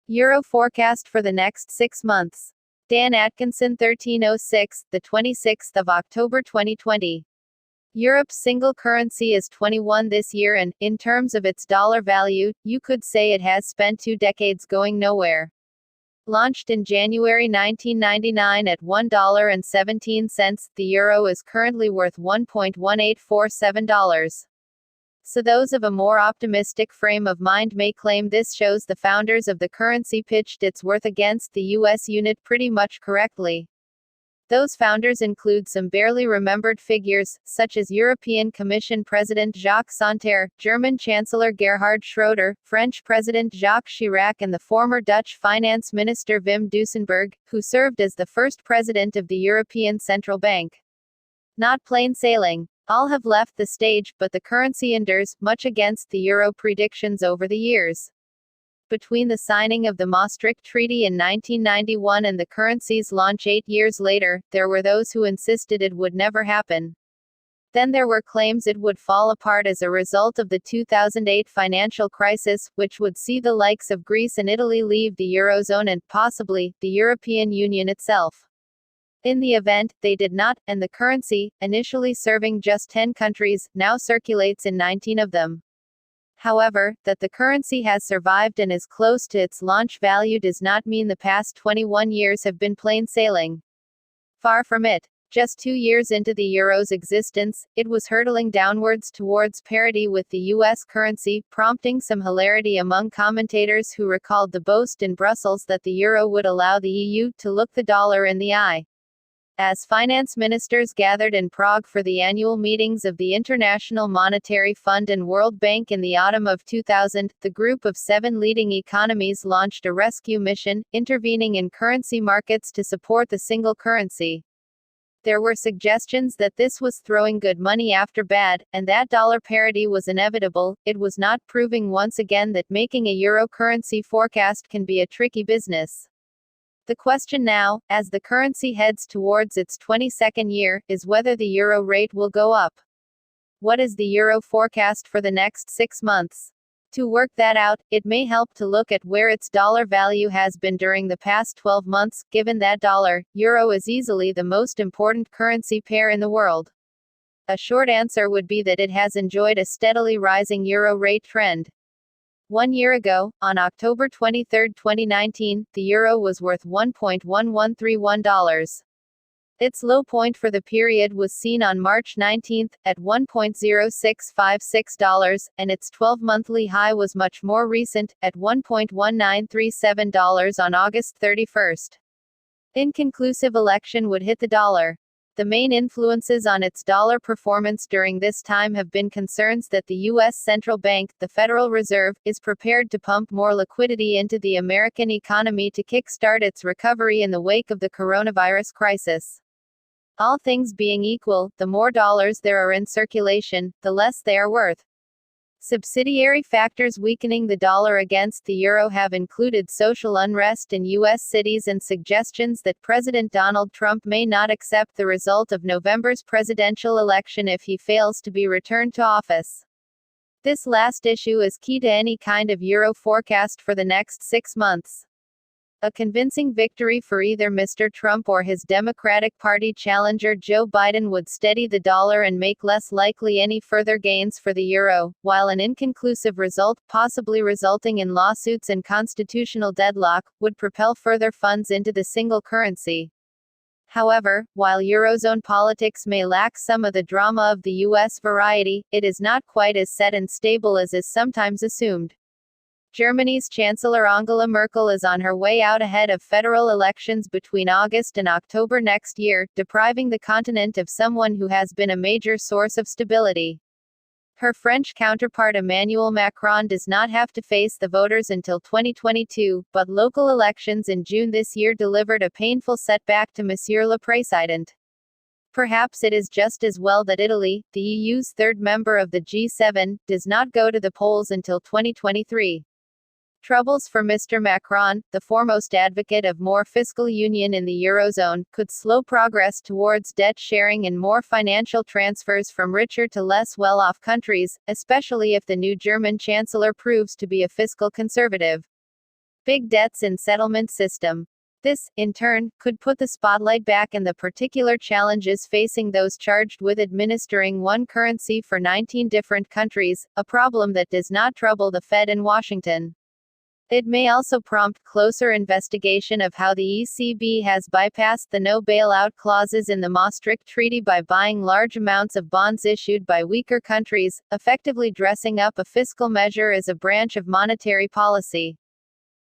Euro forecast for the next 6 months. Dan Atkinson 1306, the 26th of October 2020. Europe's single currency is 21 this year and, in terms of its dollar value, you could say it has spent 2 decades going nowhere. Launched in January 1999 at $1.17, the euro is currently worth $1.1847. So those of a more optimistic frame of mind may claim this shows the founders of the currency pitched its worth against the US unit pretty much correctly. Those founders include some barely remembered figures, such as European Commission President Jacques Santer, German Chancellor Gerhard Schroeder, French President Jacques Chirac and the former Dutch Finance Minister Wim Duisenberg, who served as the first president of the European Central Bank. Not plain sailing. All have left the stage, but the currency endures, much against the euro predictions over the years. Between the signing of the Maastricht Treaty in 1991 and the currency's launch 8 years later, there were those who insisted it would never happen. Then there were claims it would fall apart as a result of the 2008 financial crisis, which would see the likes of Greece and Italy leave the Eurozone and, possibly, the European Union itself. In the event, they did not, and the currency, initially serving just 10 countries, now circulates in 19 of them. However, that the currency has survived and is close to its launch value does not mean the past 21 years have been plain sailing. Far from it. Just 2 years into the euro's existence, it was hurtling downwards towards parity with the US currency, prompting some hilarity among commentators who recalled the boast in Brussels that the euro would allow the EU to look the dollar in the eye. As finance ministers gathered in Prague for the annual meetings of the International Monetary Fund and World Bank in the autumn of 2000, the group of 7 leading economies launched a rescue mission, intervening in currency markets to support the single currency. There were suggestions that this was throwing good money after bad, and that dollar parity was inevitable. It was not, proving once again that making a euro currency forecast can be a tricky business. The question now, as the currency heads towards its 22nd year, is whether the euro rate will go up. What is the euro forecast for the next 6 months? To work that out, it may help to look at where its dollar value has been during the past 12 months, given that dollar-euro is easily the most important currency pair in the world. A short answer would be that it has enjoyed a steadily rising euro rate trend. 1 year ago, on October 23, 2019, the euro was worth $1.1131. Its low point for the period was seen on March 19, at $1.0656, and its 12-monthly high was much more recent, at $1.1937 on August 31. Inconclusive election would hit the dollar. The main influences on its dollar performance during this time have been concerns that the U.S. Central Bank, the Federal Reserve, is prepared to pump more liquidity into the American economy to kickstart its recovery in the wake of the coronavirus crisis. All things being equal, the more dollars there are in circulation, the less they are worth. Subsidiary factors weakening the dollar against the euro have included social unrest in U.S. cities and suggestions that President Donald Trump may not accept the result of November's presidential election if he fails to be returned to office. This last issue is key to any kind of euro forecast for the next 6 months. A convincing victory for either Mr. Trump or his Democratic Party challenger Joe Biden would steady the dollar and make less likely any further gains for the euro, while an inconclusive result, possibly resulting in lawsuits and constitutional deadlock, would propel further funds into the single currency. However, while Eurozone politics may lack some of the drama of the US variety, it is not quite as set and stable as is sometimes assumed. Germany's Chancellor Angela Merkel is on her way out ahead of federal elections between August and October next year, depriving the continent of someone who has been a major source of stability. Her French counterpart Emmanuel Macron does not have to face the voters until 2022, but local elections in June this year delivered a painful setback to Monsieur le Président. Perhaps it is just as well that Italy, the EU's third member of the G7, does not go to the polls until 2023. Troubles for Mr. Macron, the foremost advocate of more fiscal union in the Eurozone, could slow progress towards debt sharing and more financial transfers from richer to less well-off countries, especially if the new German Chancellor proves to be a fiscal conservative. big debts in settlement system. This, in turn, could put the spotlight back on the particular challenges facing those charged with administering one currency for 19 different countries, a problem that does not trouble the Fed in Washington. It may also prompt closer investigation of how the ECB has bypassed the no bailout clauses in the Maastricht Treaty by buying large amounts of bonds issued by weaker countries, effectively dressing up a fiscal measure as a branch of monetary policy.